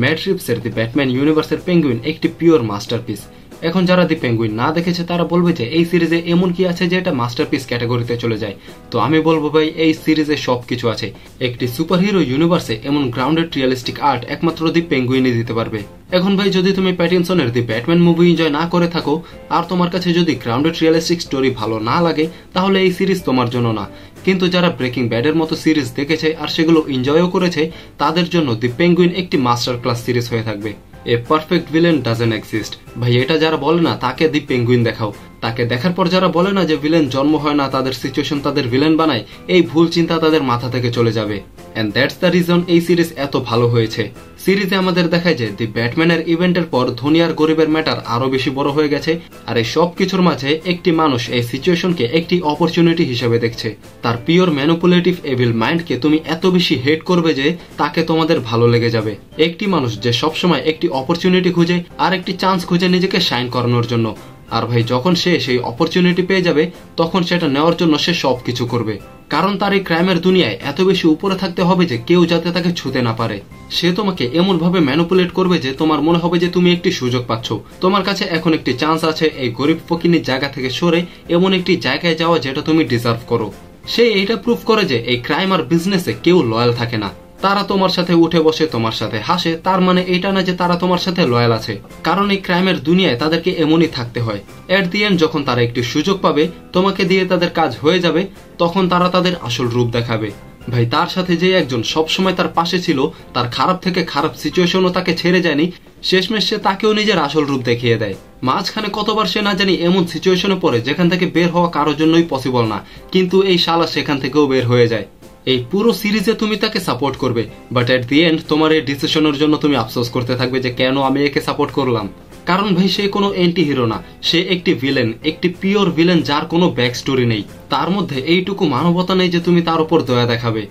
Mat রিভসের দি Batman ইউনিভার্সের penguin একটি pure masterpiece. এখন যারা দি পেঙ্গুইন না দেখেছে তারা বলবে যে এই সিরিজে এমন কি আছে যে এটা মাস্টারপিস ক্যাটাগরিতে চলে যায়। তো আমি বলবো ভাই এই সিরিজে সবকিছু আছে। একটি সুপারহিরো ইউনিভার্সে এমন গ্রাউন্ডেড রিয়েলিস্টিক আর্ট একমাত্র দি পেঙ্গুইনই দিতে পারবে। এখন ভাই যদি তুমি প্যাটিনসনের দি ব্যাটম্যান মুভি এনজয় না করে থাকো আর তোমার কাছে যদি গ্রাউন্ডেড রিয়েলিস্টিক স্টোরি ভালো না লাগে তাহলে এই সিরিজ তোমার জন্য না। কিন্তু যারা ব্রেকিং ব্যাডের মতো সিরিজ দেখেছে আর সেগুলো এনজয়ও করেছে তাদের জন্য দি পেঙ্গুইন একটি মাস্টার ক্লাস সিরিজ হয়ে থাকবে। এ পারফেক্ট ভিলেন ডাজন্ট এক্সিস্ট ভাই, এটা যারা বলে না তাকে দি পেঙ্গুইন দেখাও। তাকে দেখার পর যারা বলে না যে ভিলেন জন্ম হয় না, তাদের সিচুয়েশন তাদের ভিলেন বানায়, এই ভুল চিন্তা তাদের মাথা থেকে চলে যাবে। এন্ড দ্যাটস দ্য রিজন এই সিরিজ এত ভালো হয়েছে। সিরিজে আমাদের দেখায় যে দি ব্যাটম্যানের ইভেন্টের পর ধনী আর গরিবের ম্যাটার আরো বেশি বড় হয়ে গেছে, আর এই সব কিছুর মাঝে একটি মানুষ এই সিচুয়েশনকে একটি অপরচুনিটি হিসেবে দেখছে। তার পিওর ম্যানিপুলেটিভ এভিল মাইন্ডকে তুমি এত বেশি হেট করবে যে তাকে তোমাদের ভালো লেগে যাবে। একটি মানুষ যে সবসময় একটি অপরচুনিটি খুঁজে আর একটি চান্স খুঁজে নিজেকে শাইন করানোর জন্য, আর ভাই যখন সে সেই অপরচুনিটি পেয়ে যাবে তখন সেটা নেওয়ার জন্য সে সবকিছু করবে। কারণ তার এই ক্রাইমের দুনিয়ায় এত বেশি উপরে থাকতে হবে যে কেউ যাতে তাকে ছুতে না পারে। সে তোমাকে এমন ভাবে ম্যানিপুলেট করবে যে তোমার মনে হবে যে তুমি একটি সুযোগ পাচ্ছ, তোমার কাছে এখন একটি চান্স আছে এই গরিব ফকিনীর জায়গা থেকে সরে এমন একটি জায়গায় যাওয়া যেটা তুমি ডিজার্ভ করো। সে এইটা প্রুভ করে যে এই ক্রাইম আর বিজনেসে কেউ লয়াল থাকে না। তারা তোমার সাথে উঠে বসে, তোমার সাথে হাসে, তার মানে এটা না যে তারা তোমার সাথে লয়াল আছে, কারণ এই ক্রাইমের দুনিয়ায় তাদেরকে এমনই থাকতে হয়। এট দি এন্ড যখন তারা একটি সুযোগ পাবে, তোমাকে দিয়ে তাদের কাজ হয়ে যাবে, তখন তারা তাদের আসল রূপ দেখাবে। ভাই তার সাথে যে একজন সবসময় তার পাশে ছিল, তার খারাপ থেকে খারাপ সিচুয়েশনও তাকে ছেড়ে যায়নি, শেষমেশ সে তাকেও নিজের আসল রূপ দেখিয়ে দেয়। মাঝখানে কতবার সে না জানি এমন সিচুয়েশনে পড়ে যেখান থেকে বের হওয়া কারোর জন্যই পসিবল না, কিন্তু এই শালা সেখান থেকেও বের হয়ে যায়। এই পুরো সিরিজে তুমি তাকে সাপোর্ট করবে, বাট এট দি এন্ড তোমার এই ডিসিশনের জন্য তুমি আফসোস করতে থাকবে যে কেন আমি একে সাপোর্ট করলাম। কারণ ভাই সে কোনো এন্টি হিরো না, সে একটি ভিলেন, একটি পিওর ভিলেন যার কোনো ব্যাক স্টোরি নেই। তার মধ্যে এইটুকু মানবতা নেই যে তুমি তার উপর দয়া দেখাবে।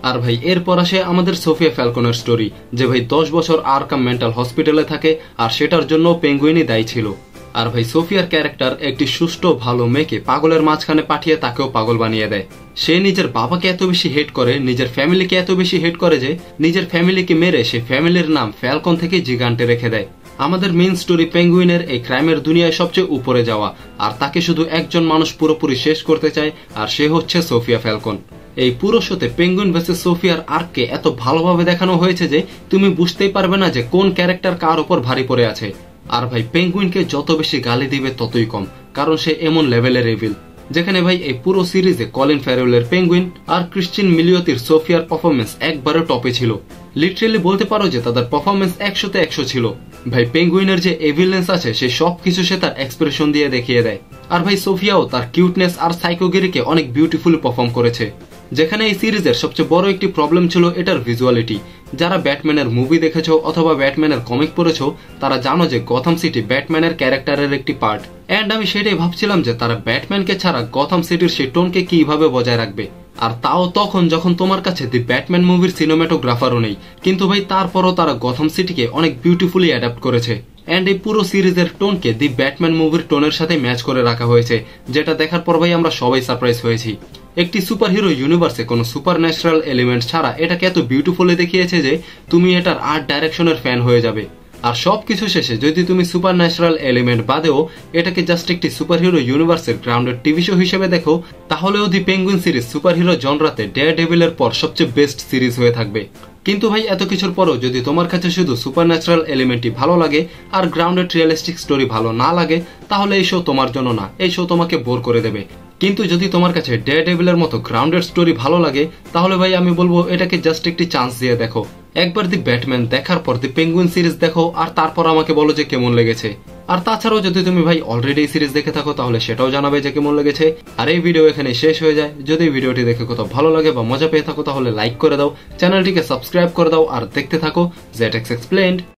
আর ভাই এরপর আসে আমাদের সোফিয়া ফ্যালকনের স্টোরি, যে ভাই 10 বছর আরকাম মেন্টাল হসপিটালে থাকে আর সেটার জন্য পেঙ্গুইনই দায়ী ছিল। আর ভাই সোফিয়ার ক্যারেক্টার একটি সুষ্ঠু ভালো মেয়েকে পাগলের মাঝখানে পাঠিয়ে তাকেও পাগল বানিয়ে দেয়। সে নিজের বাবাকে এত বেশি হেট করে, নিজের ফ্যামিলিকে এত বেশি হেট করে যে নিজের ফ্যামিলিকে মেরে সে ফ্যামিলির নাম ফ্যালকন থেকে জিগান্টে রেখে দেয়। আমাদের মেইন স্টোরি পেঙ্গুইনের এই ক্রাইমের দুনিয়ায় সবচেয়ে উপরে যাওয়া, আর তাকে শুধু একজন মানুষ পুরোপুরি শেষ করতে চায়, আর সে হচ্ছে সোফিয়া ফ্যালকন। এই পুরো শোতে পেঙ্গুইন ভার্সেস সোফিয়ার আর্ককে এত ভালোভাবে দেখানো হয়েছে যে তুমি বুঝতেই পারবে না যে কোন ক্যারেক্টার কার উপর ভারী পড়ে আছে। আর ভাই পেঙ্গুইনকে যত বেশি গালি দিবে ততই কম, কারণ সে এমন লেভেলের এভিল। যেখানে ভাই এই পুরো সিরিজে কলিন ফ্যারেলের পেঙ্গুইন আর ক্রিশ্চিয়ান মিলিয়তির সোফিয়ার পারফরমেন্স একবারে টপে ছিল। লিটারেলি বলতে পারো যে তাদের পারফরমেন্স 100-তে 100 ছিল। ভাই পেঙ্গুইনের যে এভিলেন্স আছে সে সবকিছু সে তার এক্সপ্রেশন দিয়ে দেখিয়ে দেয়। আর ভাই সোফিয়াও তার কিউটনেস আর সাইকোগিরিকে অনেক বিউটিফুলি পারফর্ম করেছে। যেখানে এই সিরিজের সবচেয়ে বড় একটি প্রবলেম ছিল এটার ভিজুয়ালিটি। যারা ব্যাটম্যানের মুভি দেখেছো অথবা ব্যাটম্যানের কমিক পড়েছো তারা জানো যে গথম সিটি ব্যাটম্যানের ক্যারেক্টারের একটি পার্ট। এন্ড আমি সেটাই ভাবছিলাম যে তারা ব্যাটম্যানকে ছাড়া গথম সিটির সেই টোনকে কিভাবে বজায় রাখবে, আর তাও তখন যখন তোমার কাছে দি ব্যাটম্যান মুভির সিনেমাটোগ্রাফারও নেই। কিন্তু ভাই তারপরও তারা গথম সিটিকে অনেক বিউটিফুলি অ্যাডাপ্ট করেছে। এন্ড এই পুরো সিরিজের টোনকে দি ব্যাটম্যান মুভির টোনের সাথে ম্যাচ করে রাখা হয়েছে, যেটা দেখার পর ভাই আমরা সবাই সারপ্রাইজ হয়েছি। একটি সুপারহিরো ইউনিভার্সে কোনো সুপার ন্যাচারাল এলিমেন্ট ছাড়া এটাকে এত বিউটিফুলি দেখিয়েছে যে তুমি এটার আর্ট ডাইরেকশনের ফ্যান হয়ে যাবে। আর সবকিছু শেষে যদি তুমি সুপার ন্যাচারাল এলিমেন্ট বাদেও এটাকে জাস্ট একটি সুপারহিরো ইউনিভার্সের গ্রাউন্ডেড টিভি শো হিসেবে দেখো, তাহলেও দি পেঙ্গুইন সিরিজ সুপারহিরো জনরাতে ডেয়ারডেভিলের পর সবচেয়ে বেস্ট সিরিজ হয়ে থাকবে। কিন্তু ভাই এত কিছুর পরও যদি তোমার কাছে শুধু সুপার ন্যাচারাল এলিমেন্টই ভালো লাগে আর গ্রাউন্ডেড রিয়েলিস্টিক স্টোরি ভালো না লাগে, তাহলে এই শো তোমার জন্য না, এই শো তোমাকে বোর করে দেবে। কিন্তু যদি তোমার কাছে ডেয়ারডেভিলের মতো গ্রাউন্ডেড স্টোরি ভালো লাগে, তাহলে ভাই আমি বলবো এটাকে জাস্ট একটি চান্স দিয়ে দেখো। একবার দি ব্যাটম্যান দেখার পর দি পেঙ্গুইন সিরিজ দেখো, আর তারপর আমাকে বলো যে কেমন লেগেছে। আর তাছাড়াও যদি তুমি ভাই অলরেডি এই সিরিজ দেখে থাকো তাহলে সেটাও জানাবে যে কেমন লেগেছে। আর এই ভিডিও এখানে শেষ হয়ে যায়। যদি ভিডিওটি দেখে কোথাও ভালো লাগে বা মজা পেয়ে থাকো তাহলে লাইক করে দাও, চ্যানেলটিকে সাবস্ক্রাইব করে দাও, আর দেখতে থাকো জেটেক্স এক্সপ্লেইনড।